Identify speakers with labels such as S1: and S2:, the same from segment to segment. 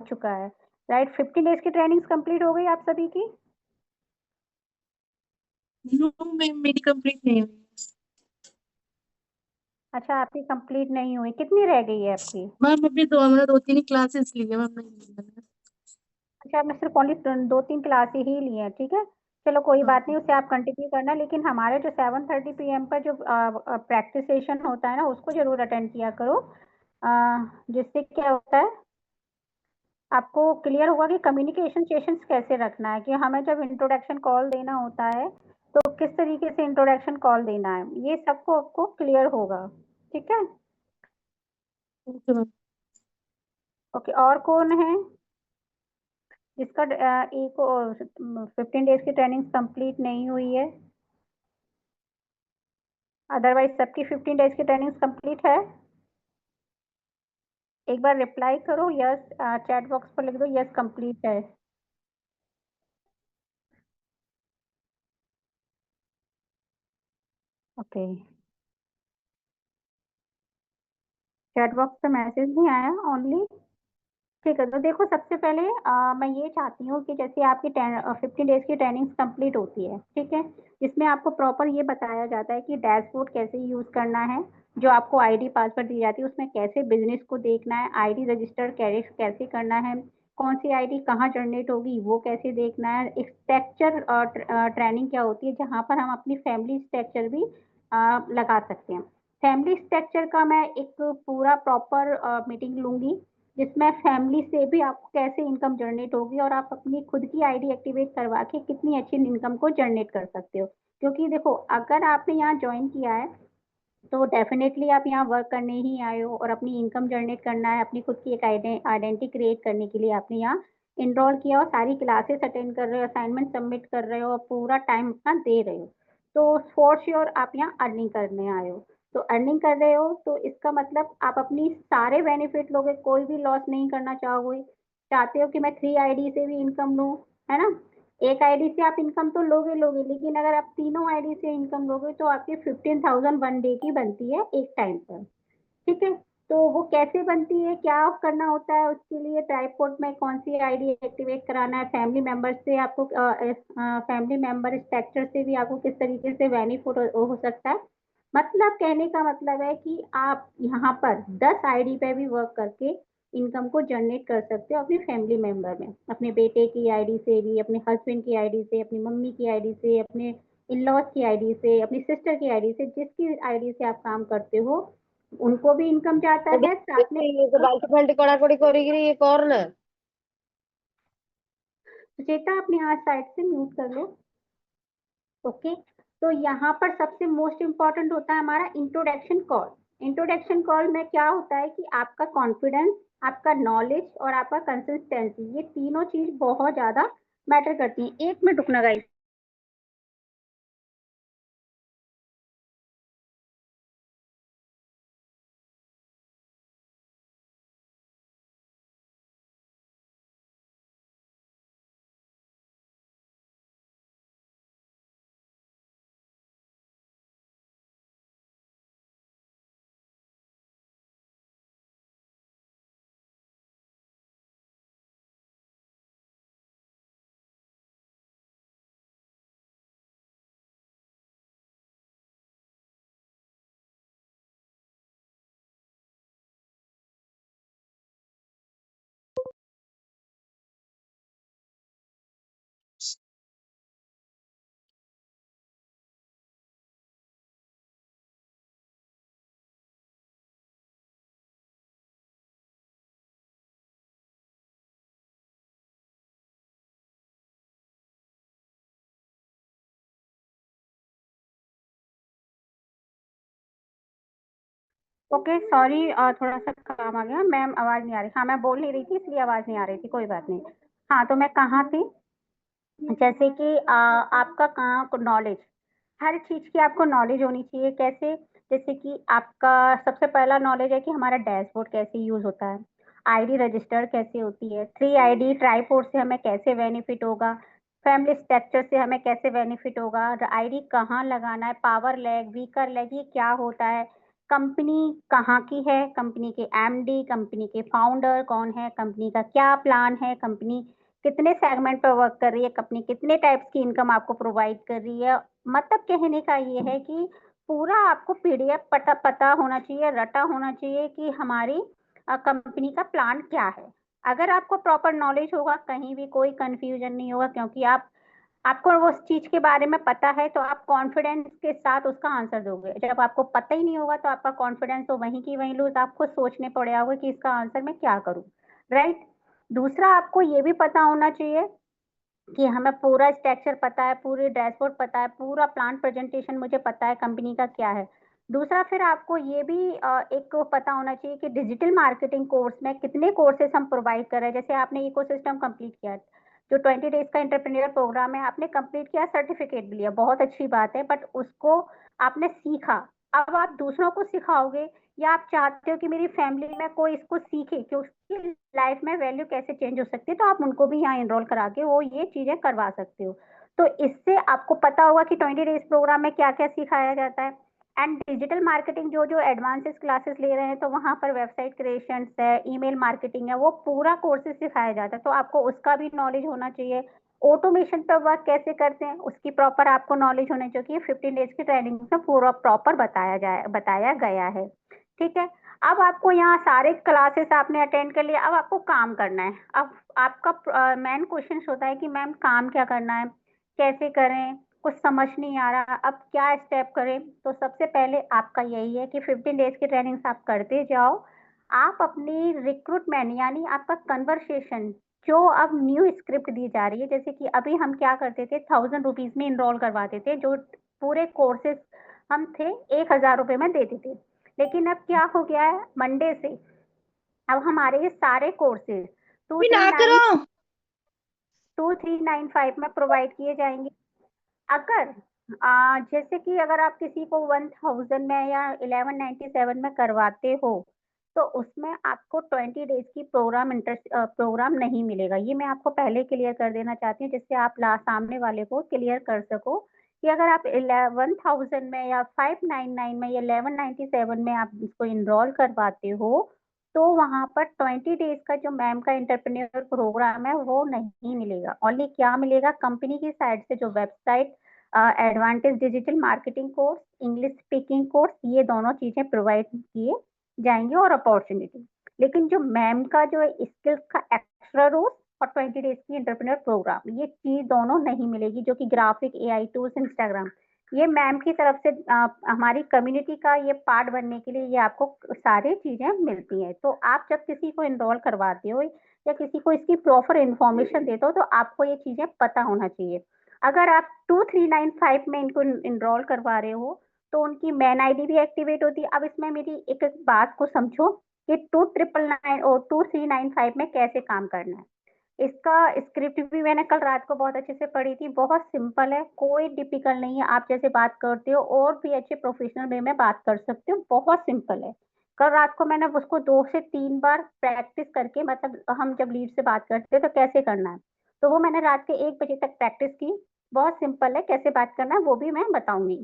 S1: चुका है, right? 15 days की ट्रेनिंग्स कंप्लीट हो गई आप सभी की?
S2: नो मैम, मेरी कंप्लीट नहीं हुई।
S1: अच्छा, आपकी कंप्लीट नहीं हुई, कितनी रह गई है आपकी?
S2: मैम अभी दो तीन ही क्लासेस ली है मैम, नहीं ली है।
S1: अच्छा, आपने सिर्फ ओनली 2-3 क्लासें ही ली हैं, ठीक है। चलो कोई
S2: हाँ।
S1: बात नहीं, उससे आप कंटिन्यू करना, लेकिन हमारे जो 7:30 PM पर जो प्रैक्टिस सेशन होता है ना, उसको जरूर अटेंड किया करो। जिससे क्या होता है, आपको क्लियर होगा कि कम्युनिकेशन सेशंस कैसे रखना है, कि हमें जब इंट्रोडक्शन कॉल देना होता है तो किस तरीके से इंट्रोडक्शन कॉल देना है, ये सबको आपको क्लियर होगा, ठीक है।
S2: Okay ma'am.
S1: ओके, और कौन है जिसका एक 15 डेज की ट्रेनिंग कंप्लीट नहीं हुई है? अदरवाइज सबकी 15 डेज की ट्रेनिंग कंप्लीट है? एक बार रिप्लाई करो यस, चैट बॉक्स पर लिख दो यस कंप्लीट है। ओके, चैट बॉक्स पे मैसेज नहीं आया ओनली, ठीक है। तो देखो, सबसे पहले मैं ये चाहती हूँ कि जैसे आपकी 15 डेज की ट्रेनिंग कंप्लीट होती है, ठीक है, जिसमें आपको प्रॉपर ये बताया जाता है कि डैशबोर्ड कैसे यूज करना है, जो आपको आईडी पासवर्ड दी जाती है उसमें कैसे बिजनेस को देखना है, आईडी रजिस्टर कैसे करना है, कौन सी आईडी कहाँ जनरेट होगी वो कैसे देखना है, एक स्ट्रक्चर ट्रेनिंग क्या होती है जहाँ पर हम अपनी फैमिली स्ट्रक्चर भी लगा सकते हैं। फैमिली स्ट्रक्चर का मैं एक पूरा प्रॉपर मीटिंग लूंगी, जिसमें फैमिली से भी आपको कैसे इनकम जनरेट होगी और आप अपनी खुद की आईडी एक्टिवेट करवा के कितनी अच्छी इनकम को जनरेट कर सकते हो। क्योंकि देखो, अगर आपने यहाँ ज्वाइन किया है तो डेफिनेटली आप यहाँ वर्क करने ही आए हो और अपनी इनकम जनरेट करना है, अपनी खुद की एक आइडेंटिटी क्रिएट करने के लिए आपने यहाँ इनरोल किया और सारी क्लासेस अटेंड कर रहे हो, असाइनमेंट सबमिट कर रहे हो और पूरा टाइम अपना दे रहे हो, तो फॉर श्योर आप यहाँ अर्निंग करने आए हो। तो अर्निंग कर रहे हो तो इसका मतलब आप अपनी सारे बेनिफिट लोगे, कोई भी लॉस नहीं करना चाहोगे। चाहते हो कि मैं 3 आईडी से भी इनकम लूँ, है ना? एक आईडी से आप इनकम तो लोगे लोगे, लेकिन अगर आप तीनों आईडी से इनकम लोगे तो आपकी 15,000 वन डे की बनती है एक टाइम पर, ठीक है। तो वो कैसे बनती है, क्या करना होता है उसके लिए, ट्राइपोर्ट में कौन सी आईडी एक्टिवेट कराना है, फैमिली मेंबर से आपको फैमिली मेंबर स्ट्रक्चर से भी आपको किस तरीके से बेनिफिट हो सकता है। मतलब कहने का मतलब है कि आप यहाँ पर 10 आईडी पे भी वर्क करके इनकम को जनरेट कर सकते हो अपनी फैमिली मेंबर में, अपने बेटे की आईडी से भी, अपने हस्बैंड की आईडी से, अपनी मम्मी की आईडी से, अपने इन लॉज की आईडी से, अपनी सिस्टर की आईडी से, जिसकी आईडी से आप काम करते हो उनको भी इनकम जाता है साथ में।
S3: बाल्टी फाल्टी कड़ाकड़ी करी ये कर ना।
S1: सुचेता, अपनी आज साइड से म्यूट कर लो। ओके, तो यहाँ पर सबसे मोस्ट इम्पॉर्टेंट होता है हमारा इंट्रोडक्शन कॉल। इंट्रोडक्शन कॉल में क्या होता है कि आपका कॉन्फिडेंस, आपका नॉलेज और आपका कंसिस्टेंसी, ये तीनों चीज बहुत ज्यादा मैटर करती हैं। 1 मिनट रुकना गाइस। ओके, सॉरी, थोड़ा सा काम आ गया मैम, आवाज नहीं आ रही। हाँ, मैं बोल नहीं रही थी इसलिए आवाज नहीं आ रही थी, कोई बात नहीं। हाँ, तो मैं कहाँ थी? जैसे कि आपका कहाँ नॉलेज, हर चीज की आपको नॉलेज होनी चाहिए। कैसे? जैसे कि आपका सबसे पहला नॉलेज है कि हमारा डैशबोर्ड कैसे यूज होता है, आईडी रजिस्टर कैसे होती है, 3 आईडी ट्राईपोर्ट से हमें कैसे बेनिफिट होगा, फैमिली स्ट्रक्चर से हमें कैसे बेनिफिट होगा, आईडी कहाँ लगाना है, पावर लैग, वीकर लैग, ये क्या होता है, कंपनी कहाँ की है, कंपनी के एमडी, कंपनी के फाउंडर कौन है, कंपनी का क्या प्लान है, कंपनी कितने सेगमेंट पर वर्क कर रही है, कंपनी कितने टाइप्स की इनकम आपको प्रोवाइड कर रही है। मतलब कहने का ये है कि पूरा आपको पीडीएफ पता होना चाहिए, रटा होना चाहिए कि हमारी कंपनी का प्लान क्या है। अगर आपको प्रॉपर नॉलेज होगा, कहीं भी कोई कंफ्यूजन नहीं होगा, क्योंकि आपको उस चीज के बारे में पता है, तो आप कॉन्फिडेंस के साथ उसका आंसर दोगे। जब आपको पता ही नहीं होगा तो आपका कॉन्फिडेंस तो वहीं की वहीं लूज, आपको सोचने पड़ेगा कि इसका आंसर मैं क्या करूं। राइट। दूसरा, आपको ये भी पता होना चाहिए कि हमें पूरा स्ट्रक्चर पता है, पूरी डैशबोर्ड पता है, पूरा प्लान प्रेजेंटेशन मुझे पता है कंपनी का क्या है। दूसरा, फिर आपको ये भी एक पता होना चाहिए कि डिजिटल मार्केटिंग कोर्स में कितने कोर्सेज हम प्रोवाइड कर रहे हैं। जैसे आपने इकोसिस्टम कंप्लीट किया, जो 20 डेज का एंटरप्रेन्योर प्रोग्राम है आपने कंप्लीट किया, सर्टिफिकेट भी लिया, बहुत अच्छी बात है, बट उसको आपने सीखा। अब आप दूसरों को सिखाओगे, या आप चाहते हो कि मेरी फैमिली में कोई इसको सीखे कि उसकी लाइफ में वैल्यू कैसे चेंज हो सकती है, तो आप उनको भी यहाँ एनरोल करा के वो ये चीजें करवा सकते हो। तो इससे आपको पता होगा कि 20 डेज प्रोग्राम में क्या क्या सिखाया जाता है। एंड डिजिटल मार्केटिंग जो जो एडवांसेस क्लासेस ले रहे हैं, तो वहां पर वेबसाइट क्रिएशन है, ईमेल मार्केटिंग है, वो पूरा कोर्सेज सिखाया जाता है, तो आपको उसका भी नॉलेज होना चाहिए। ऑटोमेशन पर वर्क कैसे करते हैं उसकी प्रॉपर आपको नॉलेज होनी चाहिए। 15 डेज की ट्रेनिंग में पूरा प्रॉपर बताया गया है। ठीक है। अब आपको यहाँ सारे क्लासेस आपने अटेंड कर लिया, अब आपको काम करना है। अब आपका मेन क्वेश्चन होता है कि मैम काम क्या करना है, कैसे करें, कुछ समझ नहीं आ रहा, अब क्या स्टेप करें। तो सबसे पहले आपका यही है कि 15 डेज की ट्रेनिंग्स आप करते जाओ। आप अपनी रिक्रूटमेंट यानी आपका कन्वर्सेशन, जो अब न्यू स्क्रिप्ट दी जा रही है, जैसे कि अभी हम क्या करते थे, 1000 रुपीज में इनरोल करवाते थे, जो पूरे कोर्सेज हम थे 1000 रुपए में देते थे। लेकिन अब क्या हो गया है, मंडे से अब हमारे ये सारे कोर्सेज टू
S4: भी
S1: थ्री
S4: ना
S1: नाइन
S4: करो।
S1: 2395 में प्रोवाइड किए जाएंगे। अगर जैसे कि अगर आप किसी को 1000 में या 1197 में करवाते हो, तो उसमें आपको 20 डेज की प्रोग्राम नहीं मिलेगा। ये मैं आपको पहले क्लियर कर देना चाहती हूँ, जिससे आप सामने वाले को क्लियर कर सको कि अगर आप 11,000 में या 599 में या 1197 में आप इसको इनरोल करवाते हो, तो वहां पर 20 डेज का जो मैम का इंटरप्रेन्योर प्रोग्राम है वो नहीं मिलेगा। ओनली क्या मिलेगा, कंपनी की साइड से जो website, advantage digital marketing course, English speaking course, ये दोनों चीजें प्रोवाइड किए जाएंगे और अपॉर्चुनिटी। लेकिन जो मैम का जो स्किल्स का एक्स्ट्रा रोज और 20 डेज की इंटरप्रेन्योर प्रोग्राम, ये चीज दोनों नहीं मिलेगी। जो कि ग्राफिक, एआई टूल्स, इंस्टाग्राम, ये मैम की तरफ से हमारी कम्युनिटी का ये पार्ट बनने के लिए ये आपको सारी चीजें मिलती हैं। तो आप जब किसी को इनरोल करवाते हो या किसी को इसकी प्रॉपर इंफॉर्मेशन देते हो, तो आपको ये चीजें पता होना चाहिए। अगर आप 2395 में इनको इनरोल करवा रहे हो, तो उनकी मैन आईडी भी एक्टिवेट होती है। अब इसमें मेरी एक बात को समझो कि 2999 और 2395 में कैसे काम करना है। इसका स्क्रिप्ट भी मैंने कल रात को बहुत अच्छे से पढ़ी थी, बहुत सिंपल है, कोई डिफिकल्ट नहीं है। आप जैसे बात करते हो और भी अच्छे प्रोफेशनल वे में बात कर सकते हो, बहुत सिंपल है। कल रात को मैंने उसको 2 से 3 बार प्रैक्टिस करके, मतलब हम जब लीड से बात करते हैं तो कैसे करना है, तो वो मैंने रात के 1 बजे तक प्रैक्टिस की। बहुत सिंपल है, कैसे बात करना है वो भी मैं बताऊंगी।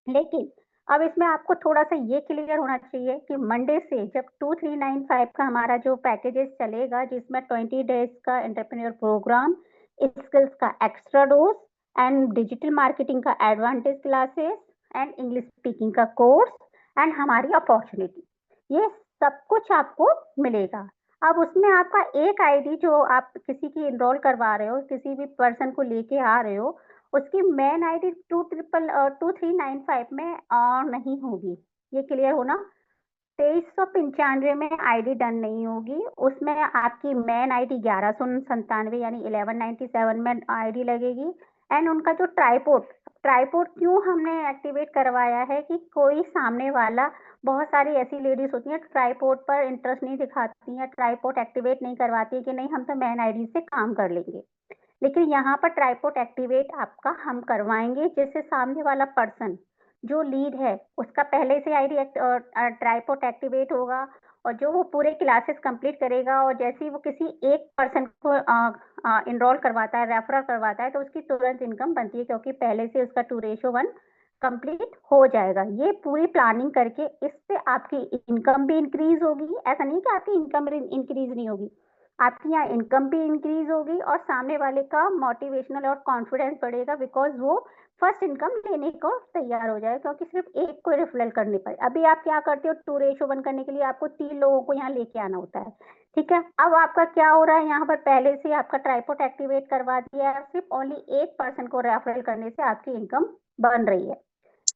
S1: लेकिन अब इसमें आपको थोड़ा-सा ये क्लियर होना चाहिए कि मंडे से जब 2395 का हमारा जो पैकेजेस चलेगा, जिसमें 20 डेज का एंटरप्रेन्योर प्रोग्राम, स्किल्स का extra dose and digital marketing का advantage classes and English speaking का कोर्स एंड हमारी अपॉर्चुनिटी, ये सब कुछ आपको मिलेगा। अब उसमें आपका एक आईडी जो आप किसी की एनरोल करवा रहे हो, किसी भी पर्सन को लेके आ रहे हो, उसकी मेन आईडी 2395 में नहीं होगी। ये क्लियर हो ना। 2395 में आईडी डन नहीं होगी, उसमें आपकी मेन आईडी 1197 यानी 1197 में आईडी लगेगी। एंड उनका जो ट्राइपोर्ट ट्राइपोर्ट क्यों हमने एक्टिवेट करवाया है कि कोई सामने वाला, बहुत सारी ऐसी लेडीज होती हैं ट्राइपोर्ट पर इंटरेस्ट नहीं दिखाती हैं, ट्राइपोर्ट एक्टिवेट नहीं करवाती कि नहीं हम तो मेन आईडी से काम कर लेंगे। लेकिन यहाँ पर ट्राइपोर्ट एक्टिवेट आपका हम करवाएंगे, जिससे सामने वाला पर्सन जो लीड है उसका पहले से आईडी ट्राइपोर्ट एक्टिवेट होगा, और जो वो पूरे क्लासेस कंप्लीट करेगा, और जैसे ही वो किसी एक पर्सन को इनरोल करवाता है, रेफरल करवाता है, तो उसकी तुरंत इनकम बनती है, क्योंकि पहले से उसका 2:1 कंप्लीट हो जाएगा। ये पूरी प्लानिंग करके इससे आपकी इनकम भी इंक्रीज होगी। ऐसा नहीं कि आपकी इनकम इंक्रीज नहीं होगी, आपकी यहाँ इनकम भी इंक्रीज होगी और सामने वाले का मोटिवेशनल और कॉन्फिडेंस बढ़ेगा, बिकॉज वो फर्स्ट इनकम लेने को तैयार हो जाए, क्योंकि सिर्फ एक को रेफरल करने पर। अभी आप क्या करते हो, 2:1 करने के लिए आपको 3 लोगों को यहाँ लेके आना होता है, ठीक है। अब आपका क्या हो रहा है, यहाँ पर पहले से आपका ट्राइपॉड एक्टिवेट करवा दिया है, सिर्फ ओनली एक पर्सन को रेफरल करने से आपकी इनकम बन रही है।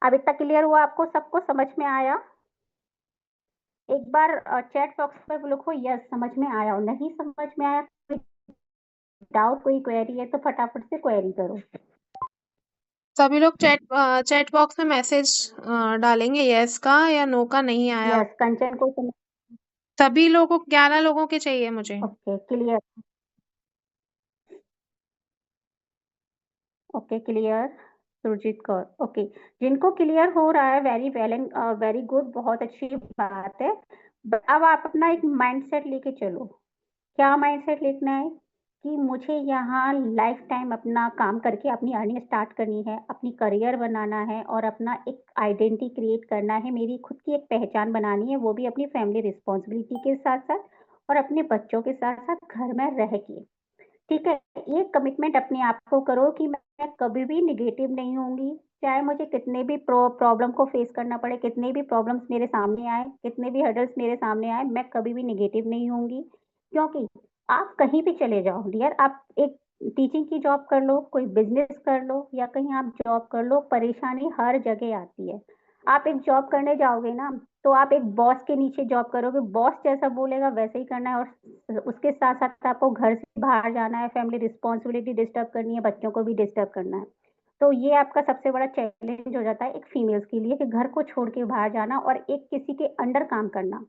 S1: अब इतना क्लियर हुआ, आपको सबको समझ में आया? एक बार चैट बॉक्स पर लिखो यस समझ में आया, और नहीं समझ में आया, कोई डाउट कोई क्वेरी है तो फटाफट से क्वेरी करो।
S2: सभी लोग चैट बॉक्स में मैसेज डालेंगे यस का या नो का नहीं आया।
S1: यस, कंचन को समझ।
S2: सभी लोगों 11 लोगों के चाहिए मुझे।
S1: Okay clear, okay clear. Surjeet Kaur, okay. जिनको क्लियर हो रहा है very well and very good, बहुत अच्छी बात है। अब आप अपना एक माइंडसेट लेके चलो। क्या माइंडसेट लिखना है कि मुझे यहाँ लाइफ टाइम अपना काम करके अपनी अर्निंग स्टार्ट करनी है, अपनी करियर बनाना है और अपना एक आइडेंटिटी क्रिएट करना है, मेरी खुद की एक पहचान बनानी है, वो भी अपनी फैमिली रिस्पॉन्सिबिलिटी के साथ साथ और अपने बच्चों के साथ साथ घर में रह के। ठीक है, ये कमिटमेंट अपने आप को करो कि मैं कभी भी निगेटिव नहीं होंगी, चाहे मुझे कितने भी प्रॉब्लम को फेस करना पड़े, कितने भी प्रॉब्लम्स मेरे सामने आए, कितने भी हर्डल्स मेरे सामने आए, मैं कभी भी निगेटिव नहीं होंगी। क्योंकि आप कहीं भी चले जाओ डियर, आप एक टीचिंग की जॉब कर लो, कोई बिजनेस कर लो या कहीं आप जॉब कर लो, परेशानी हर जगह आती है। आप एक जॉब करने जाओगे ना, तो आप एक बॉस के नीचे जॉब करोगे, बॉस जैसा बोलेगा वैसे ही करना है, और उसके साथ साथ आपको घर से बाहर जाना है, फैमिली रिस्पॉन्सिबिलिटी डिस्टर्ब करनी है, बच्चों को भी डिस्टर्ब करना है। तो ये आपका सबसे बड़ा चैलेंज हो जाता है एक फीमेल्स के लिए, कि घर को छोड़ के बाहर जाना और एक किसी के अंडर काम करना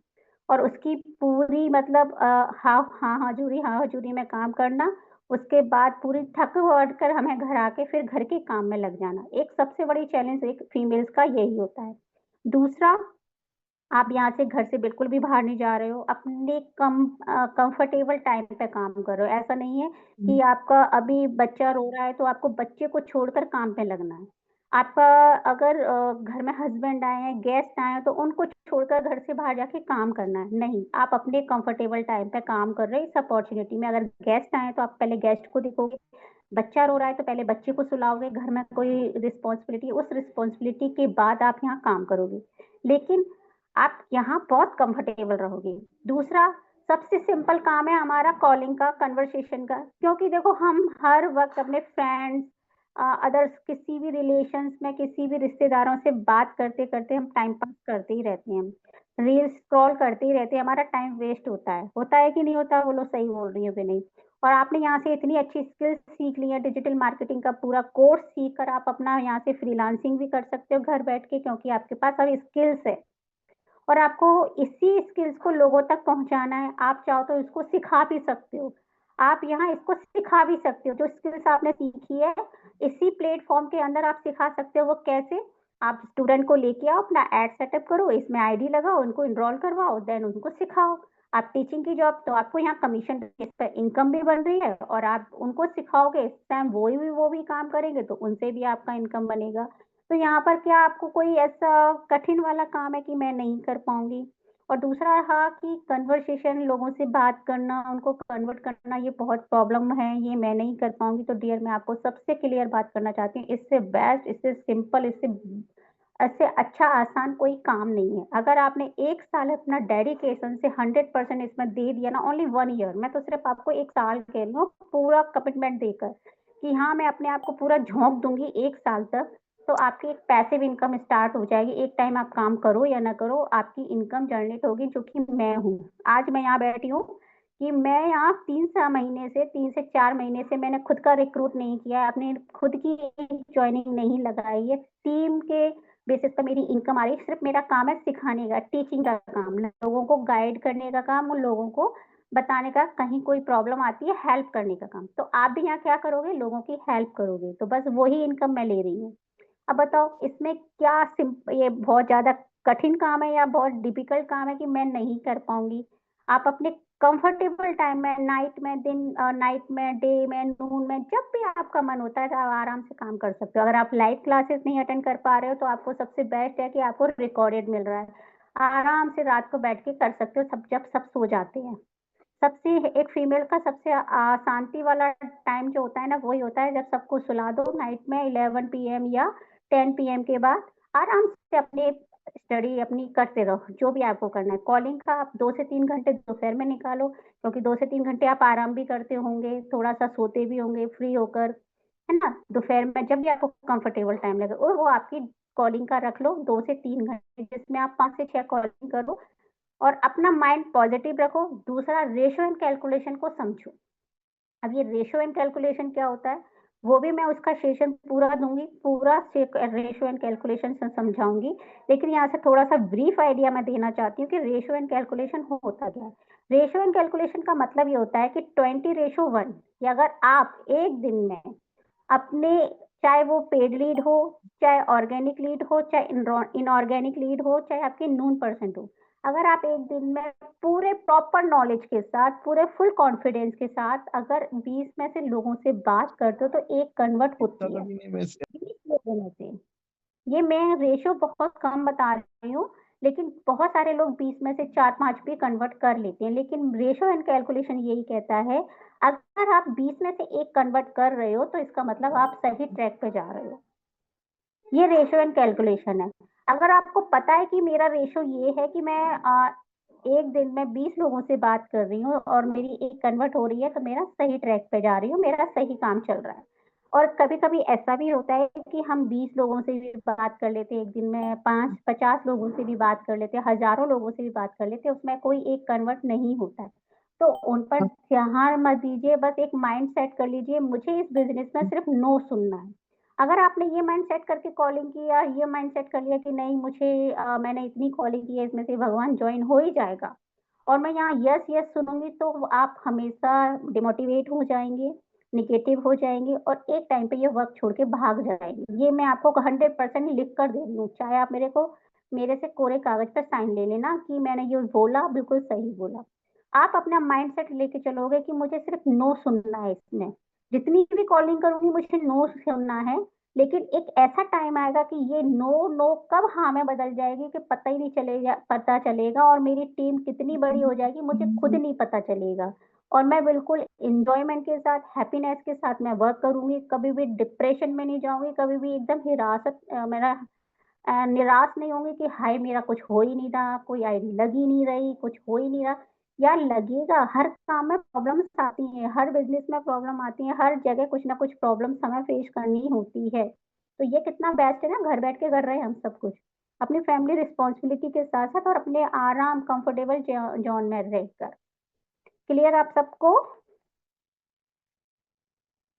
S1: और उसकी पूरी मतलब हाँ हजूरी में काम करना, उसके बाद पूरी थक हार कर हमें घर आके फिर घर के काम में लग जाना। एक सबसे बड़ी चैलेंज एक फीमेल्स का यही होता है। दूसरा, आप यहाँ से घर से बिल्कुल भी बाहर नहीं जा रहे हो, अपने कंफर्टेबल टाइम पे काम करो। ऐसा नहीं है कि आपका अभी बच्चा रो रहा है तो आपको बच्चे को छोड़कर काम पे लगना है। आपका अगर घर में हस्बैंड आए हैं, गेस्ट आए हैं, तो उनको छोड़कर घर से बाहर जाके काम करना है नहीं, आप अपने कंफर्टेबल टाइम पे काम कर रहे हैं। इस अपॉर्चुनिटी में अगर गेस्ट आए तो आप पहले गेस्ट को देखोगे, बच्चा रो रहा है तो पहले बच्चे को सुलाओगे, घर में कोई रिस्पॉन्सिबिलिटी, उस रिस्पॉन्सिबिलिटी के बाद आप यहाँ काम करोगे, लेकिन आप यहाँ बहुत कंफर्टेबल रहोगे। दूसरा, सबसे सिंपल काम है हमारा कॉलिंग का, कन्वर्सेशन का, क्योंकि देखो हम हर वक्त अपने फ्रेंड्स अदर्स किसी भी रिलेशंस में किसी भी रिश्तेदारों से बात करते करते हम टाइम पास करते ही रहते हैं, रील्स स्क्रॉल करते ही रहते हैं, हमारा टाइम वेस्ट होता है कि नहीं होता? बोलो सही बोल रही हो कि नहीं? और आपने यहाँ से इतनी अच्छी स्किल्स सीख ली है, डिजिटल मार्केटिंग का पूरा कोर्स सीख कर आप अपना यहाँ से फ्रीलांसिंग भी कर सकते हो घर बैठ के, क्योंकि आपके पास अभी स्किल्स है और आपको इसी स्किल्स को लोगों तक पहुंचाना है। आप चाहो तो इसको सिखा भी सकते हो, आप यहाँ इसको सिखा भी सकते हो, जो स्किल्स आपने सीखी है इसी प्लेटफॉर्म के अंदर आप सिखा सकते हो। वो कैसे? आप स्टूडेंट को लेके आओ, अपना एड सेटअप करो, इसमें आईडी लगाओ, उनको इनरोल करवाओ, देन उनको सिखाओ। आप टीचिंग की जॉब तो आपको यहाँ कमीशन बेस पर इनकम भी बन रही है और आप उनको सिखाओगे, इस टाइम वो भी काम करेंगे तो उनसे भी आपका इनकम बनेगा। तो यहाँ पर क्या आपको कोई ऐसा कठिन वाला काम है कि मैं नहीं कर पाऊंगी? और दूसरा रहा कि कन्वर्सेशन, लोगों से बात करना, उनको कन्वर्ट करना, ये बहुत प्रॉब्लम है, ये मैं नहीं कर पाऊंगी। तो डियर, मैं आपको सबसे क्लियर बात करना चाहती हूँ, इससे बेस्ट, इससे सिंपल, इससे अच्छा आसान कोई काम नहीं है। अगर आपने 1 साल अपना डेडिकेशन से 100% इसमें दे दिया ना, ओनली 1 ईयर, मैं तो सिर्फ आपको 1 साल कह रही हूँ, पूरा कमिटमेंट देकर कि हाँ मैं अपने आप को पूरा झोंक दूंगी 1 साल तक, तो आपकी एक पैसिव इनकम स्टार्ट हो जाएगी। एक टाइम आप काम करो या ना करो, आपकी इनकम जनरेट होगी, जो कि मैं हूँ। आज मैं यहाँ बैठी हूँ कि मैं यहाँ 3 से 4 महीने से मैंने खुद का रिक्रूट नहीं किया है, अपने खुद की ज्वाइनिंग नहीं लगाई है, टीम के बेसिस पर मेरी इनकम आ रही है। सिर्फ मेरा काम है सिखाने का, टीचिंग का काम, लोगों को गाइड करने का काम, उन लोगों को बताने का, कहीं कोई प्रॉब्लम आती है हेल्प करने का काम। तो आप भी यहाँ क्या करोगे? लोगों की हेल्प करोगे। तो बस वही इनकम मैं ले रही हूँ। अब बताओ इसमें क्या ये बहुत ज्यादा कठिन काम है या बहुत डिफिकल्ट काम है कि मैं नहीं कर पाऊंगी? आप अपने कंफर्टेबल टाइम में, नाइट में, नाइट में, डे में, नून में, जब भी आपका मन होता है तो आप आराम से काम कर सकते हो। अगर आप लाइव क्लासेस नहीं अटेंड कर पा रहे हो तो आपको सबसे बेस्ट है कि आपको रिकॉर्डेड मिल रहा है, आराम से रात को बैठ के कर सकते हो, सब जब सब सो जाते हैं। सबसे एक फीमेल का सबसे शांति वाला टाइम जो होता है ना, वही होता है जब सबको सुला दो नाइट में 11 PM या 10 PM के बाद, आराम से अपने स्टडी अपनी करते रहो, जो भी आपको करना है। कॉलिंग का आप 2 से 3 घंटे दोपहर में निकालो, क्योंकि 2 से 3 घंटे आप आराम भी करते होंगे, थोड़ा सा सोते भी होंगे फ्री होकर, है ना। दोपहर में जब भी आपको कंफर्टेबल टाइम लगे, और वो आपकी कॉलिंग का रख लो 2 से 3 घंटे, जिसमें आप 5 से 6 कॉलिंग करो और अपना माइंड पॉजिटिव रखो। दूसरा, रेशियो एंड कैलकुलेशन को समझो। अब ये रेशियो एंड कैलकुलेशन क्या होता है, वो भी मैं उसका सेशन पूरा दूंगी, पूरा रेशियो एंड कैलकुलेशन समझाऊंगी, लेकिन यहाँ से थोड़ा सा ब्रीफ आइडिया मैं देना चाहती हूँ कि रेशियो एंड कैलकुलेशन होता क्या है। रेशियो एंड कैलकुलेशन का मतलब ये होता है कि 20:1, कि अगर आप एक दिन में अपने, चाहे वो पेड लीड हो, चाहे ऑर्गेनिक लीड हो, चाहे इनऑर्गेनिक लीड हो, चाहे आपकी नून परसेंट हो, अगर आप एक दिन में पूरे प्रॉपर नॉलेज के साथ, पूरे फुल कॉन्फिडेंस के साथ अगर 20 में से लोगों से बात करते हो तो एक कन्वर्ट होती है 20 लोगों में से। ये मैं रेशियो बहुत कम बता रही हूँ, लेकिन बहुत सारे लोग 20 में से 4-5 भी कन्वर्ट कर लेते हैं, लेकिन रेशियो एंड कैलकुलेशन यही कहता है, अगर आप 20 में से एक कन्वर्ट कर रहे हो तो इसका मतलब आप सही ट्रैक पे जा रहे हो। ये रेशियो एंड कैलकुलेशन है। अगर आपको पता है कि मेरा रेशियो ये है कि मैं एक दिन में 20 लोगों से बात कर रही हूँ और मेरी एक कन्वर्ट हो रही है, तो मेरा सही ट्रैक पे जा रही हूँ, मेरा सही काम चल रहा है। और कभी कभी ऐसा भी होता है कि हम 20 लोगों से भी बात कर लेते हैं एक दिन में, 5-50 लोगों से भी बात कर लेते हैं, हजारों लोगों से भी बात कर लेते हैं, उसमें कोई एक कन्वर्ट नहीं होता है। तो उन पर ध्यान मत दीजिए, बस एक माइंड सेट कर लीजिए, मुझे इस बिजनेस में सिर्फ नो सुनना है। अगर आपने ये माइंड सेट करके कॉलिंग किया, ये माइंड सेट कर लिया कि नहीं मुझे मैंने इतनी कॉलिंग की है, इसमें से भगवान ज्वाइन हो ही जाएगा और मैं यहाँ यस यस सुनूंगी, तो आप हमेशा डिमोटिवेट हो जाएंगे, निगेटिव हो जाएंगे और एक टाइम पे ये वर्क छोड़ के भाग जाएंगे। ये मैं आपको 100% लिख कर दे रही हूँ, चाहे आप मेरे से कोरे कागज पर साइन ले लेना कि मैंने ये बोला बिल्कुल सही बोला। आप अपना माइंड सेट लेके चलोगे कि मुझे सिर्फ नो सुनना है, इसमें जितनी भी कॉलिंग करूंगी मुझे नो सुनना है, लेकिन एक ऐसा टाइम आएगा कि ये नो नो कब हाँ में बदल जाएगी कि पता चलेगा और मेरी टीम कितनी बड़ी हो जाएगी मुझे खुद नहीं पता चलेगा। और मैं बिल्कुल इंजॉयमेंट के साथ, हैप्पीनेस के साथ मैं वर्क करूंगी, कभी भी डिप्रेशन में नहीं जाऊंगी, कभी भी एकदम मेरा निराश नहीं होंगी कि हाय मेरा कुछ हो ही नहीं रहा, कोई आईडी लग ही नहीं रही, कुछ हो ही नहीं रहा। यार लगेगा, हर काम में प्रॉब्लम्स आती हैं, हर बिजनेस में प्रॉब्लम आती है, हर जगह कुछ ना कुछ प्रॉब्लम हमें फेस करनी होती है। तो ये कितना बेस्ट है ना, घर बैठ के कर रहे हैं हम सब कुछ, अपनी फैमिली रिस्पॉन्सिबिलिटी के साथ साथ और अपने आराम कंफर्टेबल जोन में रहकर। क्लियर आप सबको?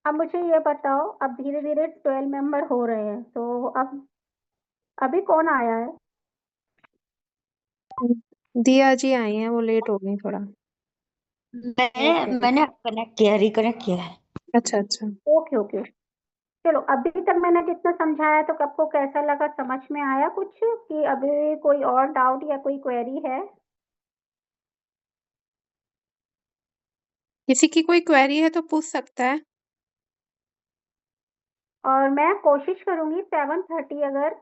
S1: अब मुझे ये बताओ, अब धीरे धीरे 12 मेंबर हो रहे हैं, तो अब अभी कौन आया है?
S2: दिया जी आई हैं, वो लेट हो गई थोड़ा।
S1: ओके
S3: मैंने कनेक्ट किया, रिकनेक्ट किया है।
S2: अच्छा अच्छा।
S1: Okay okay. चलो, अभी तक मैंने जितना समझाया तो आपको कैसा लगा, समझ में आया कुछ कि अभी कोई और डाउट या कोई क्वेरी है?
S2: किसी की कोई क्वेरी है तो पूछ सकता है।
S1: और मैं कोशिश करूंगी 7:30, अगर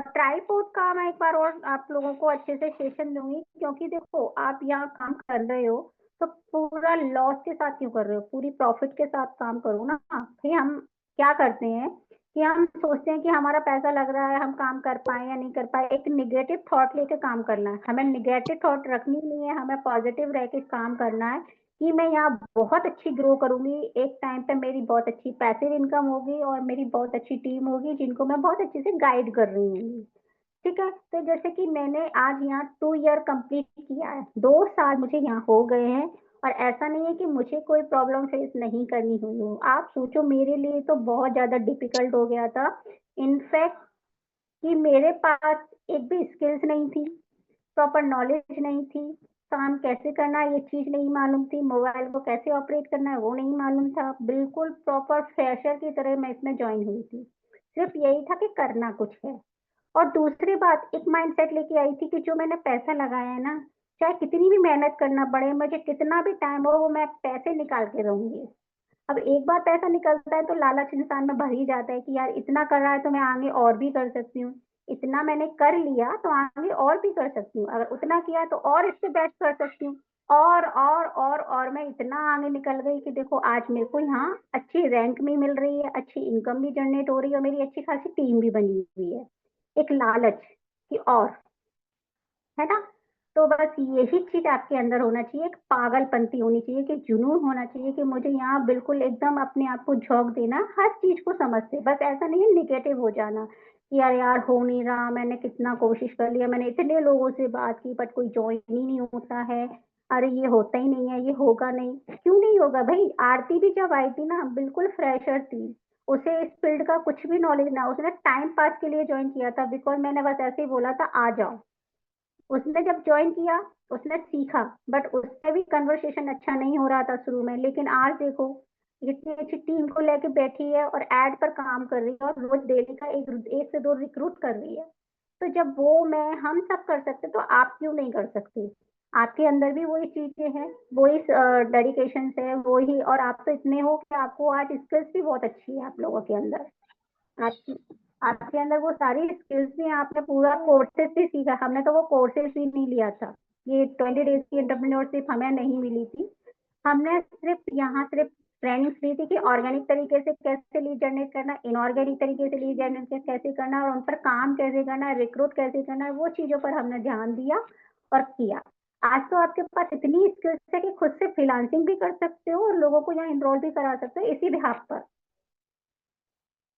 S1: ट्राईपोड का मैं एक बार और आप लोगों को अच्छे से सेशन दूंगी, क्योंकि देखो आप यहाँ काम कर रहे हो तो पूरा लॉस के साथ क्यों कर रहे हो, पूरी प्रॉफिट के साथ काम करो ना। फिर हम क्या करते हैं कि हम सोचते हैं कि हमारा पैसा लग रहा है, हम काम कर पाए या नहीं कर पाए, एक निगेटिव थॉट लेके काम करना है। हमें निगेटिव थॉट रखनी नहीं है, हमें पॉजिटिव रह के काम करना है कि मैं यहाँ बहुत अच्छी ग्रो करूंगी, एक टाइम पे मेरी बहुत अच्छी पैसिव इनकम होगी और मेरी बहुत अच्छी टीम होगी जिनको मैं बहुत अच्छे से गाइड कर रही हूँ। ठीक है, तो जैसे कि मैंने आज यहाँ 2 ईयर कंप्लीट किया है, 2 साल मुझे यहाँ हो गए हैं, और ऐसा नहीं है कि मुझे कोई प्रॉब्लम फेस नहीं करनी हुई हो। आप सोचो, मेरे लिए तो बहुत ज्यादा डिफिकल्ट हो गया था, इनफैक्ट कि मेरे पास एक भी स्किल्स नहीं थी, प्रॉपर नॉलेज नहीं थी, काम कैसे करना है ये चीज नहीं मालूम थी, मोबाइल को कैसे ऑपरेट करना है वो नहीं मालूम था, बिल्कुल प्रॉपर फ्रेशर की तरह मैं इसमें ज्वाइन हुई थी। सिर्फ यही था कि करना कुछ है। और दूसरी बात, एक माइंड सेट लेके आई थी कि जो मैंने पैसा लगाया है ना, चाहे कितनी भी मेहनत करना पड़े, मुझे कितना भी टाइम हो, वो मैं पैसे निकाल के रहूंगी। अब एक बार पैसा निकलता है तो लालच इंसान में भर ही जाता है कि यार इतना कर रहा है तो मैं आगे और भी कर सकती हूँ, इतना मैंने कर लिया तो आगे और भी कर सकती हूँ, अगर उतना किया तो और इससे बेस्ट कर सकती हूँ। और मैं इतना आगे निकल गई कि देखो आज मेरे को यहाँ अच्छी रैंक भी मिल रही है, अच्छी इनकम भी जनरेट हो रही है और मेरी अच्छी खासी टीम भी बनी हुई है। एक लालच की और, है ना? तो बस यही चीज आपके अंदर होना चाहिए, एक पागलपंती होनी चाहिए, कि जुनून होना चाहिए कि मुझे यहाँ बिल्कुल एकदम अपने आप को झोंक देना हर चीज को समझते, बस ऐसा नहीं है निगेटिव हो जाना कि यार यार हो नहीं रहा, मैंने कितना कोशिश कर लिया, मैंने इतने लोगों से बात की बट कोई ज्वाइन ही नहीं होता है, अरे ये होता ही नहीं है, ये होगा नहीं। क्यों नहीं होगा भाई? आरती भी जब आई थी ना बिल्कुल फ्रेशर थी, उसे इस फील्ड का कुछ भी नॉलेज ना, उसने टाइम पास के लिए ज्वाइन किया था, बिकॉज मैंने बस ऐसे ही बोला था आ जाओ। उसने जब ज्वाइन किया, उसने सीखा, बट उससे भी कन्वर्सेशन अच्छा नहीं हो रहा था शुरू में, लेकिन आज देखो इतनी अच्छी टीम को लेके बैठी है और एड पर काम कर रही है और रोज डेली का एक से दो रिक्रूट कर रही है। तो जब वो मैं हम सब कर सकते तो आप क्यों नहीं कर सकते? आपके अंदर भी वही चीजें हैं, वही डेडिकेशन है वही, और आप तो इतने हो कि आपको आज स्किल्स भी बहुत अच्छी है आप लोगों के अंदर। आपकी आपके अंदर वो सारी स्किल्स भी हैं, आपने पूरा कोर्सेज भी सीखा, हमने तो वो कोर्सेज भी नहीं लिया था। ये 20 डेज की एंटरप्रेन्योरशिप हमें नहीं मिली थी। हमने सिर्फ ट्रेनिंग ली थी कि ऑर्गेनिक तरीके से कैसे लीड जनरेट करना, इनऑर्गेनिक तरीके से लीड जनरेट कैसे करना और उन पर काम कैसे करना है, रिक्रूट कैसे करना है, वो चीजों पर हमने ध्यान दिया और किया। आज तो आपके पास इतनी स्किल्स है कि खुद से फ्रीलांसिंग भी कर सकते हो और लोगों को यहाँ इनरोल भी करा सकते हो इसी बिहाफ पर।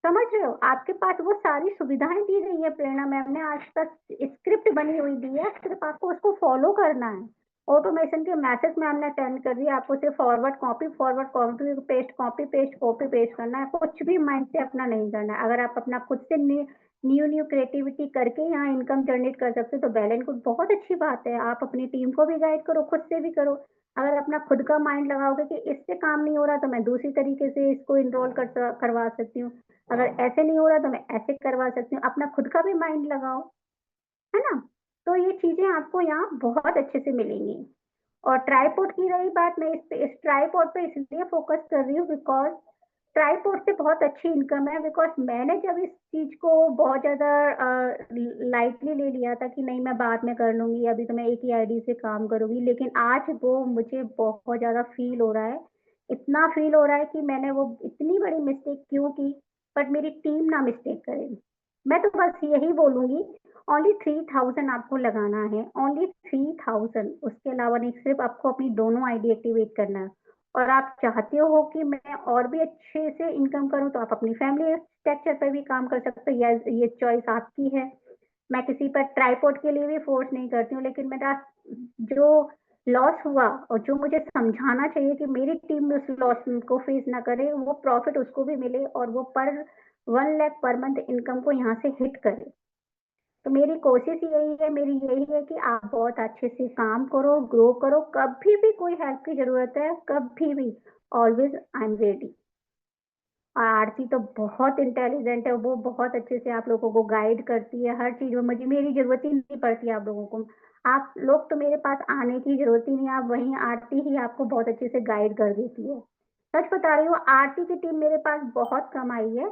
S1: समझ रहे हो? आपके पास वो सारी सुविधाएं दी गई है प्रेरणा मैम ने, आज तक स्क्रिप्ट बनी हुई दी है, सिर्फ आपको उसको फॉलो करना है। ऑटोमेशन के मैसेज मैम ने सेंड कर दिया, आपको सिर्फ फॉरवर्ड कॉपी पेस्ट करना है, कुछ भी माइंड से अपना नहीं करना है। अगर आप अपना खुद से न्यू न्यू क्रिएटिविटी करके यहाँ इनकम जनरेट कर सकते हो तो वेल एंड गुड, बहुत अच्छी बात है। आप अपनी टीम को भी गाइड करो, खुद से भी करो। अगर अपना खुद का माइंड लगाओगे कि इससे काम नहीं हो रहा तो मैं दूसरी तरीके से इसको इनरोल करवा सकती हूँ, अगर ऐसे नहीं हो रहा तो मैं ऐसे करवा सकती हूँ, अपना खुद का भी माइंड लगाओ, है ना? तो ये चीजें आपको यहाँ बहुत अच्छे से मिलेंगी। और ट्राईपोड की रही बात, मैं इस ट्राईपोड पे इसलिए फोकस कर रही हूँ बिकॉज ट्राईपोड से बहुत अच्छी इनकम है। बिकॉज मैंने जब इस चीज को बहुत ज्यादा लाइटली ले लिया था कि नहीं मैं बाद में कर लूंगी, अभी तो मैं एक ही आईडी से काम करूंगी, लेकिन आज वो मुझे बहुत ज्यादा फील हो रहा है, इतना फील हो रहा है कि मैंने वो इतनी बड़ी मिस्टेक क्यों की, बट मेरी टीम ना मिस्टेक करे। मैं तो बस यही बोलूंगी, ओनली 3000 आपको लगाना है, ओनली 3000, उसके अलावा नहीं, सिर्फ आपको अपनी दोनों आईडी एक्टिवेट करना है। और आप चाहते हो कि मैं और भी अच्छे से इनकम करूं तो आप अपनी फैमिली स्ट्रक्चर पर भी काम कर सकते हो, या ये चॉइस आपकी है। मैं किसी पर ट्राईपोर्ट के लिए भी फोर्स नहीं करती हूँ, लेकिन मेरा जो लॉस हुआ और जो मुझे समझाना चाहिए कि मेरी टीम में उस लॉस को फेस ना करे, वो प्रॉफिट उसको भी मिले और वो पर 1 लाख पर मंथ इनकम को यहाँ से हिट करे। तो मेरी कोशिश यही है कि आप बहुत अच्छे से काम करो, ग्रो करो, कभी भी कोई हेल्प की जरूरत है, कभी भी, ऑलवेज आई एम रेडी। और आरती तो बहुत इंटेलिजेंट है, वो बहुत अच्छे से आप लोगों को गाइड करती है हर चीज में, मुझे मेरी जरूरत ही नहीं पड़ती आप लोगों को। आप लोग तो मेरे पास आने की जरूरत ही नहीं, आप वहीं आरती ही आपको बहुत अच्छे से गाइड कर देती है। सच बता रही हूँ, आरती की टीम मेरे पास बहुत कम आई है,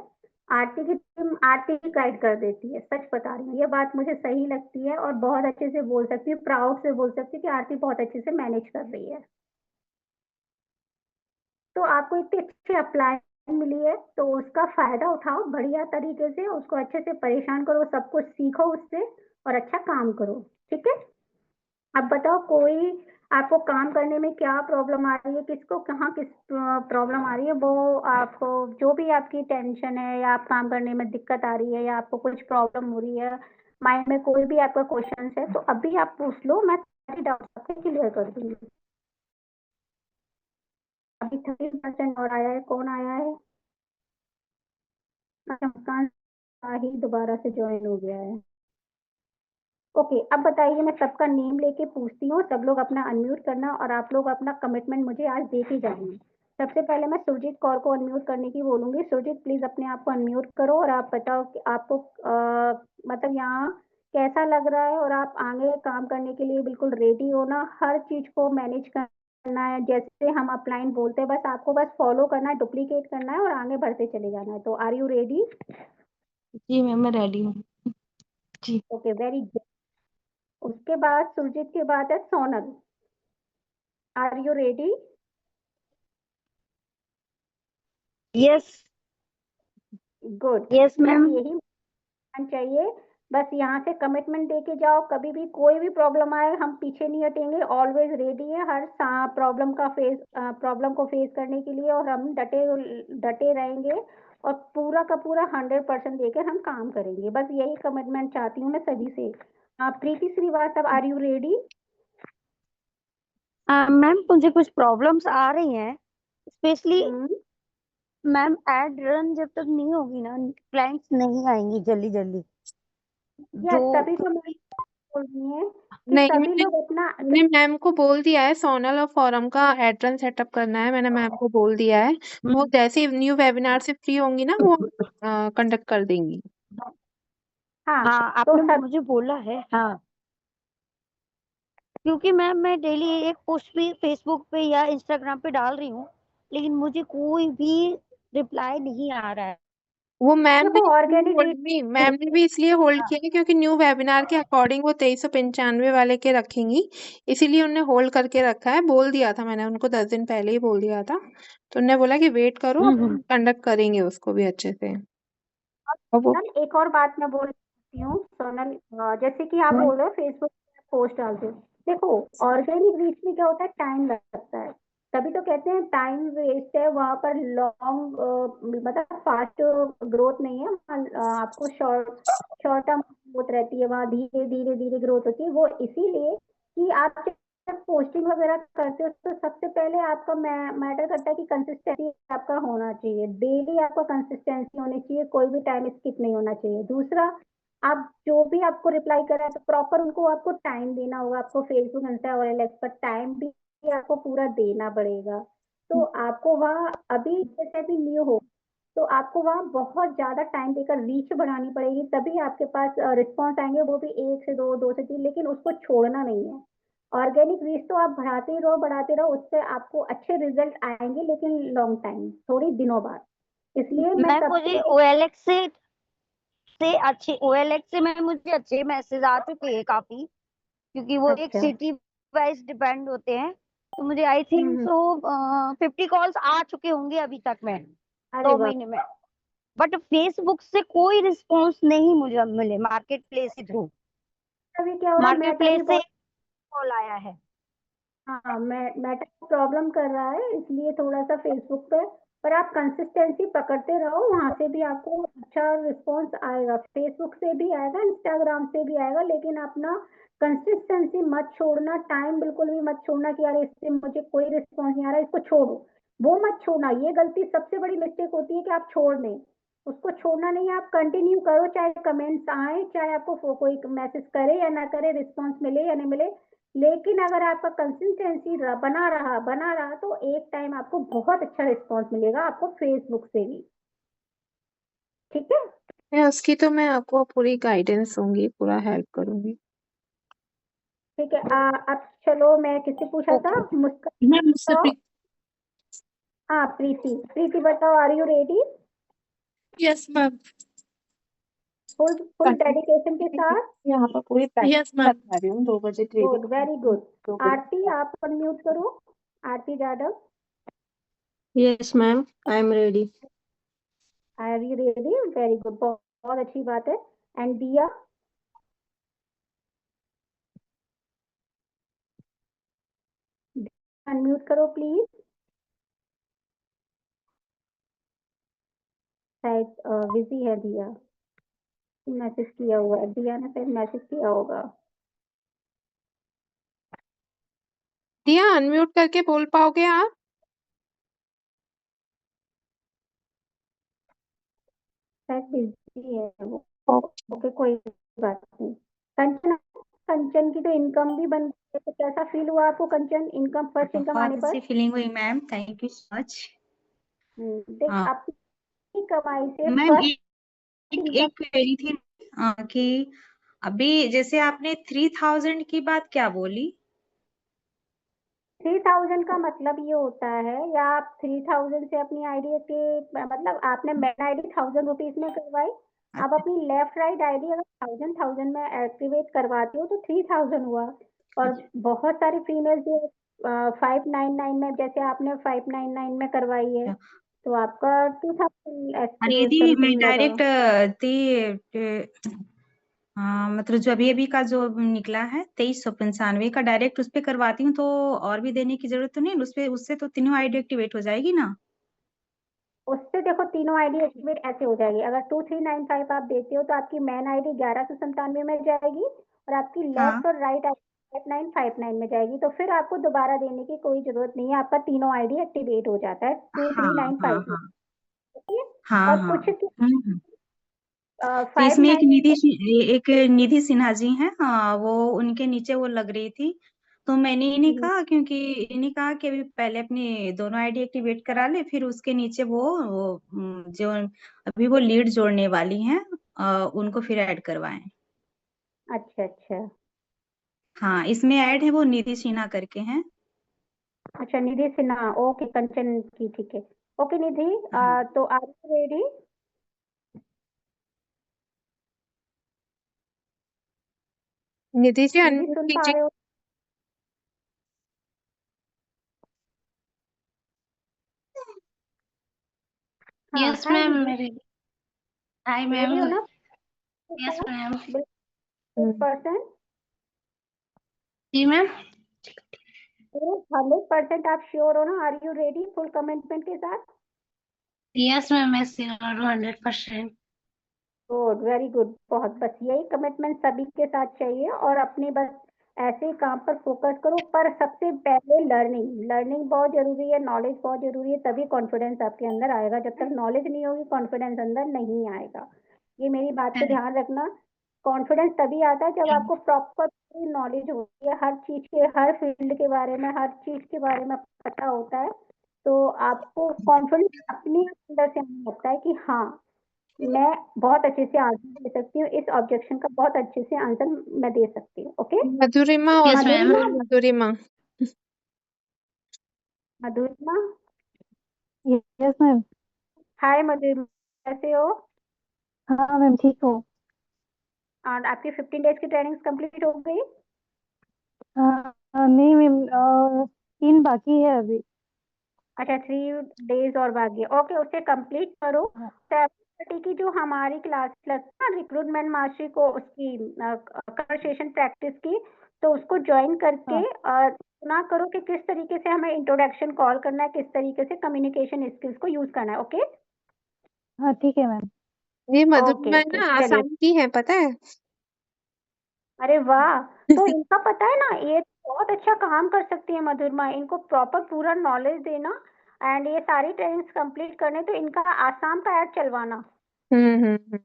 S1: आरती की टीम आरती ही गाइड कर देती है। सच बता रही हूँ, ये बात मुझे सही लगती है और बहुत अच्छे से बोल सकती हूँ, प्राउड से बोल सकती हूँ कि आरती बहुत अच्छे से मैनेज कर रही है। तो आपको इतनी अच्छी अप्लाई मिली है तो उसका फायदा उठाओ बढ़िया तरीके से, उसको अच्छे से परेशान करो, सब कुछ सीखो उससे और अच्छा काम करो। ठीक है? अब बताओ, कोई आपको काम करने में क्या प्रॉब्लम आ रही है, किसको कहाँ किस प्रॉब्लम आ रही है, वो आपको जो भी आपकी टेंशन है या आप काम करने में दिक्कत आ रही है या आपको कुछ प्रॉब्लम हो रही है, माइंड में कोई भी आपका क्वेश्चन है तो अभी आप पूछ लो, मैं सारी डाउट आपके क्लियर कर दूंगी। अभी 30% और आया है, कौन आया है? अच्छा, मुस्कान ही दोबारा से ज्वाइन हो गया है। ओके, अब बताइए, मैं सबका नेम लेके पूछती हूँ, सब लोग अपना अनम्यूट करना और आप लोग अपना कमिटमेंट मुझे आज दे के जाना। सबसे पहले मैं सुरजीत कौर को अनम्यूट करने की बोलूंगी। सुरजीत प्लीज अपने आप को अनम्यूट करो और आप बताओ कि आपको मतलब यहाँ कैसा लग रहा है और आप आगे काम करने के लिए बिल्कुल रेडी हो ना, हर चीज को मैनेज करना है, जैसे हम अपलाइन बोलते हैं बस आपको बस फॉलो करना है, डुप्लीकेट करना है और आगे बढ़ते चले जाना है। तो आर यू रेडी?
S3: जी मैम, मैं रेडी हूँ। जी।
S1: Okay, very good. उसके बाद सुरजीत के बाद है Sonal. Are you ready?
S3: Yes.
S1: Good.
S3: Yes
S1: बस
S3: मैम।
S1: यही चाहिए, बस यहाँ से कमिटमेंट दे के जाओ, कभी भी कोई भी प्रॉब्लम आए हम पीछे नहीं हटेंगे, ऑलवेज रेडी है हर प्रॉब्लम को फेस करने के लिए, और हम डटे डटे रहेंगे और पूरा का पूरा 100% देकर हम काम करेंगे। बस यही कमिटमेंट चाहती हूँ मैं सभी से। Preeti Srivastava, are you ready?
S3: Ma'am, मुझे कुछ प्रॉब्लम्स आ रही हैं, स्पेशली मैम एड रन जब तक नहीं होगी ना, क्लाइंट्स नहीं आएंगी जल्दी जल्दी। जो
S1: यस, तभी तो मैं बोल रही है कि
S2: नहीं,
S1: सभी लोग अपना
S2: मैंने मैम को बोल दिया है, सोनल और फोरम का एड्रेस सेटअप करना है, मैंने मैम को बोल दिया है। वो जैसे ही न्यू वेबिनार से फ्री होंगी ना, वो कंडक्ट कर देंगी।
S1: हाँ,
S3: हाँ,
S1: तो
S3: आपने
S1: सब
S3: मुझे बोला है। हाँ, क्योंकि मैम मैं डेली एक पोस्ट भी फेसबुक पे या इंस्टाग्राम पे डाल रही हूँ, लेकिन मुझे कोई भी रिप्लाई नहीं आ रहा है।
S2: वो मैम ने
S1: देखो ऑर्गेनिक
S2: होल्ड भी मैम ने भी इसलिए होल्ड
S3: हाँ।
S2: किया है क्योंकि न्यू वेबिनार के अकॉर्डिंग वो 2395 वाले के रखेंगी, इसीलिए उन्हें होल्ड करके रखा है। बोल दिया था मैंने उनको 10 दिन पहले ही बोल दिया था, तो उन्होंने बोला कि वेट करो,
S3: हम्म।
S2: कंडक्ट करेंगे उसको भी अच्छे से। और वो
S1: सोनल, एक और बात मैं बोल सकती हूँ सोनल, जैसे कि आप
S3: हम्म।
S1: बोल रहे हो फेसबुक पे पोस्ट डालते हो, देखो ऑर्गेनिक रीच में क्या होता है, टाइम लगता है, तभी तो कहते हैं टाइम वेस्ट है वहां पर, लॉन्ग मतलब फास्ट ग्रोथ नहीं है वहाँ, आपको शॉर्ट शॉर्ट टर्म ग्रोथ रहती है वहाँ, धीरे धीरे धीरे ग्रोथ होती है, वो इसीलिए कि आप जब पोस्टिंग वगैरह करते हो तो सबसे पहले आपका मैटर करता है कि कंसिस्टेंसी आपका होना चाहिए, डेली आपका कंसिस्टेंसी होनी चाहिए, कोई भी टाइम स्किप नहीं होना चाहिए। दूसरा, आप जो भी आपको रिप्लाई कर रहा है तो प्रॉपर उनको आपको टाइम देना होगा, आपको फेसबुक इंस्टा और एलेक्स पर टाइम भी आपको पूरा देना पड़ेगा। तो आपको वहाँ अभी जैसे भी न्यू हो तो आपको वहाँ बहुत ज्यादा टाइम देकर रीच बढ़ानी पड़ेगी, तभी आपके पास रिस्पॉन्स आएंगे, वो भी एक से दो, दो से तीन, लेकिन उसको छोड़ना नहीं है। ऑर्गेनिक रीच तो आप बढ़ाते रहो, उससे आपको अच्छे रिजल्ट आएंगे, लेकिन लॉन्ग टाइम, थोड़ी दिनों बाद। इसलिए मैं
S3: मैम,
S1: सबसे
S3: मुझे
S1: ये
S3: OLX से मैं मुझे अच्छे मैसेज आ चुके हैं काफी, क्योंकि वो एक
S1: अच्छा।
S3: सिटी वाइज डिपेंड होते हैं। तो मुझे I think
S1: hmm.
S3: So 50 calls आ चुके होंगे अभी तक में,
S1: अरे
S3: 2 महीने में। बट फेसबुक से कोई रिस्पॉन्स नहीं मुझे मिले, मार्केट प्लेस के थ्रू।
S1: अभी क्या हो रहा है,
S3: मार्केट
S1: मैटर भी
S3: प्लेस से
S1: बहुत,
S3: कॉल आया है।
S1: हाँ मैटर प्रॉब्लम कर रहा है, इसलिए थोड़ा सा फेसबुक पे, पर आप कंसिस्टेंसी पकड़ते रहो, वहां से भी आपको अच्छा रिस्पॉन्स आएगा, फेसबुक से भी आएगा, इंस्टाग्राम से भी आएगा, लेकिन अपना कंसिस्टेंसी मत छोड़ना, टाइम बिल्कुल भी मत छोड़ना कि यार इससे मुझे कोई रिस्पॉन्स नहीं आ रहा, इसको छोड़ो, वो मत छोड़ना। ये गलती सबसे बड़ी मिस्टेक होती है कि आप छोड़ दें, उसको छोड़ना नहीं है, आप कंटिन्यू करो, चाहे कमेंट्स आए, चाहे आपको कोई मैसेज करे या ना करे, रिस्पॉन्स मिले या नहीं मिले, लेकिन अगर आपका कंसिस्टेंसी बना रहा तो एक टाइम आपको बहुत अच्छा रिस्पॉन्स मिलेगा, आपको फेसबुक से भी। ठीक है?
S2: उसकी तो मैं आपको पूरी गाइडेंस दूंगी, पूरा हेल्प करूंगी।
S1: ठीक है। अब चलो, मैं किससे पूछा था,
S3: ओके
S1: मुस्कान
S3: मैम, मुझसे
S1: बताओ। हाँ, प्रीति, प्रीति बताओ, are you ready?
S3: Yes ma'am.
S1: Full full dedication के साथ।
S2: यहाँ पर पूरी
S3: यस
S2: प्रैक्टिस
S3: मैम।
S2: करवा रही हूँ, 2 बजे
S1: गुड, वेरी
S2: ट्रेनिंग,
S1: गुड।
S2: 2 बजे।
S1: आरती, आप अनम्यूट करो, Aarti Jadhav.
S3: Yes ma'am, I am ready.
S1: Are you ready? Very good, बहुत बहुत अच्छी बात है। एंड दिया, अनम्यूट करो प्लीज। शायद बिजी है दिया, मैसेज किया हुआ है, दिया ने शायद मैसेज किया होगा।
S2: दिया, अनम्यूट करके बोल पाओगे आप?
S1: शायद बिजी है वो।
S2: ओके।
S1: ओके, कोई बात नहीं। कंचन, कंचन की तो इनकम भी बन गई है, तो कैसा फील हुआ आपको कंचन, इनकम, फर्स्ट इनकम आने
S3: बहुत
S1: पर?
S3: अच्छी फीलिंग हुई ma'am, thank you so much.
S1: देख,
S3: हाँ
S1: अपनी कमाई से
S3: मैम,
S1: फर्स्ट
S3: एक
S1: इनकम।
S3: एक क्वेरी थी कि
S4: अभी जैसे आपने 3000 की बात क्या बोली?
S1: 3000 का मतलब ये होता है, या आप 3000 से अपनी आईडी के मतलब आपने मेन आईडी 1000 रुपीज में करवाई, आप
S4: अच्छा
S1: अपनी लेफ्ट राइट आईडी अगर 1000 में एक्टिवेट करवाती हो तो 3000 हुआ। और
S4: अच्छा
S1: बहुत सारी फीमेल जो 599 में, जैसे आपने 599 में करवाई है,
S4: अच्छा।
S1: तो आपका 2000
S4: और यदि मैं
S1: समथिंग लगा।
S4: डायरेक्ट मतलब जो अभी अभी का जो निकला है 2395 का डायरेक्ट उस पे करवाती हूँ तो और भी देने की जरूरत तो नहीं, उस पे उससे तो तीनों आईडी एक्टिवेट हो जाएगी ना?
S1: उससे देखो तीनों आईडी एक्टिवेट ऐसे हो जाएगी। अगर 2395 आप देते हो तो आपकी मेन आईडी 1197 में जाएगी, और आपकी
S4: हाँ
S1: लेफ्ट और राइट आईडी 5959 में जाएगी। तो फिर आपको दोबारा देने की कोई जरूरत नहीं है, आपका तीनों आईडी एक्टिवेट हो जाता है
S4: हाँ हाँ
S1: 2395 में।
S4: हाँ
S1: ठीक है।
S4: हाँ
S1: और
S4: हाँ।
S1: कुछ
S4: हम्म। तो
S1: फाइव
S4: इसमें
S1: नाइन
S4: एक निधि सिन्हा जी हैं, हाँ वो उनके नीचे वो लग रही थी, तो मैंने इन्हें कहा, क्योंकि इन्हें कहा कि अभी पहले अपनी दोनों आईडी एक्टिवेट करा ले, फिर उसके नीचे वो जो अभी वो लीड जोड़ने वाली हैं उनको फिर ऐड करवाएं।
S1: अच्छा अच्छा
S4: हाँ इसमें ऐड है वो निधि सिन्हा करके हैं।
S1: अच्छा। निधि सिन्हा, ओके, कंचन की, ठीक है। ओके निधि,
S4: हाँ
S1: तो are you ready?
S2: Nidhi ji
S1: Nidhi
S2: unmute
S1: सुन पा
S2: कीजिए।
S1: रहे हो? हाँ,
S5: यस
S1: हाय
S5: मैम,
S1: निधि,
S5: मैं रेडी। Hi ma'am.
S1: रेडी हो ना?
S5: Yes ma'am.
S2: हम्म,
S1: 100%?
S5: जी मैम।
S1: 100% आप श्योर हो ना? Are you ready full commitment के साथ?
S5: यस मैम, मैं श्योर हूँ 100%।
S1: Good, very good. बहुत, बस यही कमिटमेंट सभी के साथ चाहिए। और अपने बस ऐसे ही काम पर फोकस करो, पर सबसे पहले लर्निंग लर्निंग बहुत जरूरी है, नॉलेज बहुत जरूरी है, तभी कॉन्फिडेंस आपके अंदर आएगा। जब तक नॉलेज नहीं होगी कॉन्फिडेंस अंदर नहीं आएगा। ये मेरी बात पे ध्यान रखना। कॉन्फिडेंस तभी आता है जब आपको प्रॉपर नॉलेज होती है, हर चीज के, हर फील्ड के बारे में, हर चीज के बारे में पता होता है। तो आपको कॉन्फिडेंस अपने अंदर से आने लगता है कि हाँ, मैं बहुत अच्छे से आंसर दे सकती हूँ, इस ऑब्जेक्शन का बहुत अच्छे से आंसर मैं दे सकती हूँ। ओके
S2: मधुरिमा और
S5: यस मैम।
S1: मधुरिमा,
S2: मधुरिमा।
S1: मधुरिमा,
S3: यस मैम।
S1: हाय मधुरिमा, कैसे हो?
S3: हाँ मैम, ठीक हूँ।
S1: और आपकी 15 डेज की ट्रेनिंग कंप्लीट हो गई?
S3: नहीं मैम, 3 बाकी है अभी।
S1: अच्छा, 3 डेज और बाकी है। ओके, उसे कंप्लीट करो।
S3: हाँ
S1: तो की जो हमारी क्लास लगता है रिक्रूटमेंट मास्टरी को, उसकी कन्वर्सेशन प्रैक्टिस की, तो उसको ज्वाइन करके
S3: हाँ
S1: सुना करो कि किस तरीके से हमें इंट्रोडक्शन कॉल करना है, किस तरीके से कम्युनिकेशन स्किल्स को यूज करना है। ओके
S3: हाँ, ठीक है मैम।
S2: ये
S1: ओके
S2: मधुरिमा
S1: ओके,
S2: ना
S1: चलिए।
S2: आसाम की है, पता है?
S1: अरे वाह, तो इनका पता है ना, ये बहुत अच्छा काम कर सकती है मधुरमा। इनको प्रॉपर पूरा नॉलेज देना एंड ये सारी ट्रेनिंग्स कंप्लीट करने, तो इनका आसाम का ऐड चलवाना।
S2: हम्म।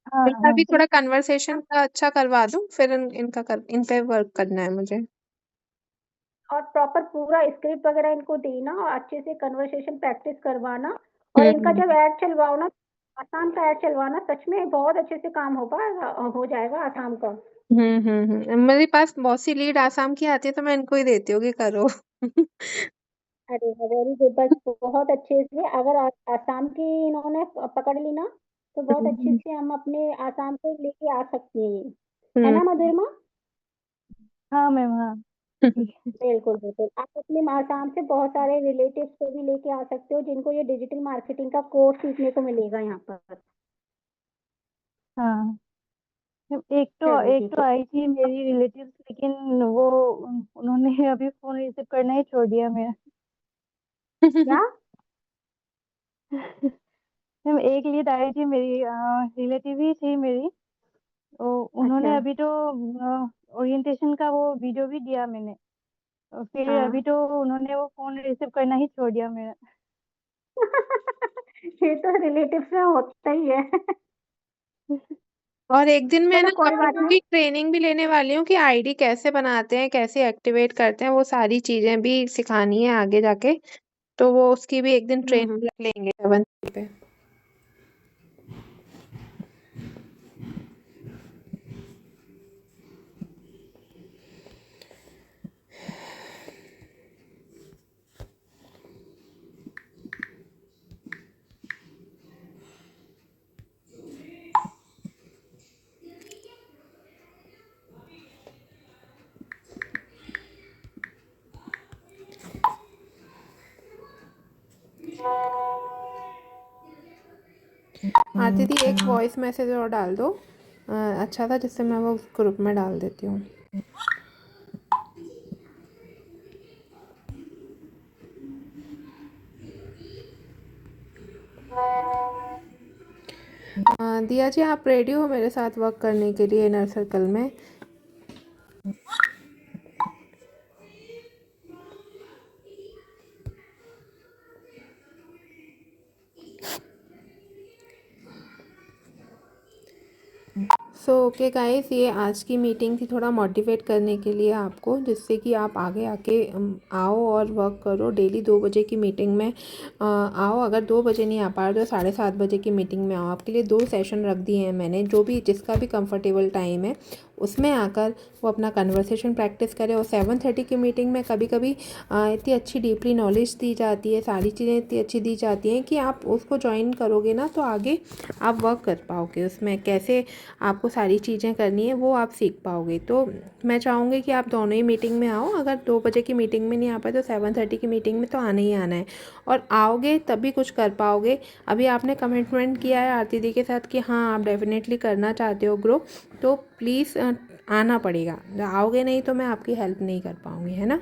S3: हाँ
S2: इनका भी
S3: हाँ।
S2: थोड़ा कन्वर्सेशन का अच्छा करवा दूं, फिर इन पे वर्क करना है मुझे।
S1: और प्रॉपर पूरा स्क्रिप्ट वगैरह इनको देना और अच्छे से कन्वर्सेशन प्रैक्टिस करवाना। और इनका
S2: हम्म
S1: जब ऐड चलवाओ ना, आसाम का ऐड चलवाना, सच में बहुत अच्छे से काम होगा, हो जाएगा आसाम का।
S2: मेरे पास बहुत सी लीड आसाम की आती है, तो मैं इनको ही देती हूँ कि करो।
S1: अरे वेरी गुड, बस बहुत अच्छे से अगर आसाम की इन्होंने पकड़ ली ना, तो बहुत अच्छे
S2: हम्म
S1: से हम अपने आसाम को लेके आ सकते हैं ये। है
S2: हम्म
S1: ना मधुरमा?
S3: हाँ मैम, हाँ ठीक है।
S1: बिल्कुल बिल्कुल, आप अपने आसाम से बहुत सारे रिलेटिव्स को भी लेके आ सकते हो, जिनको ये डिजिटल मार्केटिंग का कोर्स सीखने को मिलेगा यहाँ पर।
S3: हाँ मैम,
S1: चलो
S3: एक
S1: ठीक
S3: तो
S1: है।
S3: आई थी मेरी रिलेटिव्स, लेकिन वो उन्होंने अभी फोन रिसीव करना ही छोड़ दिया मेरा।
S1: क्या?
S3: मैम, एक लीड आई थी मेरी, रिलेटिव ही थी मेरी। तो उन्होंने
S1: अच्छा।
S3: अभी तो ओरिएंटेशन का वो वीडियो भी दिया मैंने, और फिर
S1: हाँ।
S3: अभी तो उन्होंने वो फोन रिसीव करना ही छोड़ दिया मेरा।
S1: ये तो रिलेटिव्स में होता ही है।
S2: और एक दिन मैं
S1: चलो
S2: ना
S1: कोई
S2: आप
S1: बात
S2: लोगों
S1: नहीं।
S2: की ट्रेनिंग भी लेने वाली हूँ कि आईडी कैसे बनाते हैं, कैसे एक्टिवेट करते हैं, वो सारी चीजें भी सिखानी है आगे जाके। तो वो उसकी भी एक दिन ट्रेनिंग रख लेंगे 7 पे। आती थी एक वॉइस मैसेज और डाल दो, अच्छा था, जिससे मैं वो ग्रुप में डाल देती हूँ। दिया जी, आप रेडी हो मेरे साथ वर्क करने के लिए इनर सर्कल में? सो ओके गाइस, ये आज की मीटिंग थी थोड़ा मोटिवेट करने के लिए आपको, जिससे कि आप आगे आके आओ और वर्क करो। डेली 2 बजे की मीटिंग में आओ। अगर 2 बजे नहीं आ पा रहे तो 7:30 बजे की मीटिंग में आओ। आपके लिए 2 सेशन रख दिए हैं मैंने, जो भी जिसका भी कंफर्टेबल टाइम है उसमें आकर वो अपना कन्वर्सेशन प्रैक्टिस करें। और 7:30 की मीटिंग में कभी कभी इतनी अच्छी डीपली नॉलेज दी जाती है, सारी चीज़ें इतनी अच्छी दी जाती हैं कि आप उसको ज्वाइन करोगे ना तो आगे आप वर्क कर पाओगे। उसमें कैसे आपको सारी चीज़ें करनी है वो आप सीख पाओगे। तो मैं चाहूँगी कि आप दोनों ही मीटिंग में आओ। अगर 2 बजे की मीटिंग में नहीं आ पाए तो 7:30 की मीटिंग में तो आना ही आना है, और आओगे तभी कुछ कर पाओगे। अभी आपने कमिटमेंट किया है आरती दी के साथ कि हाँ आप डेफिनेटली करना चाहते हो ग्रो, तो प्लीज़ आना पड़ेगा। आओगे नहीं तो मैं आपकी हेल्प नहीं कर पाऊँगी, है ना।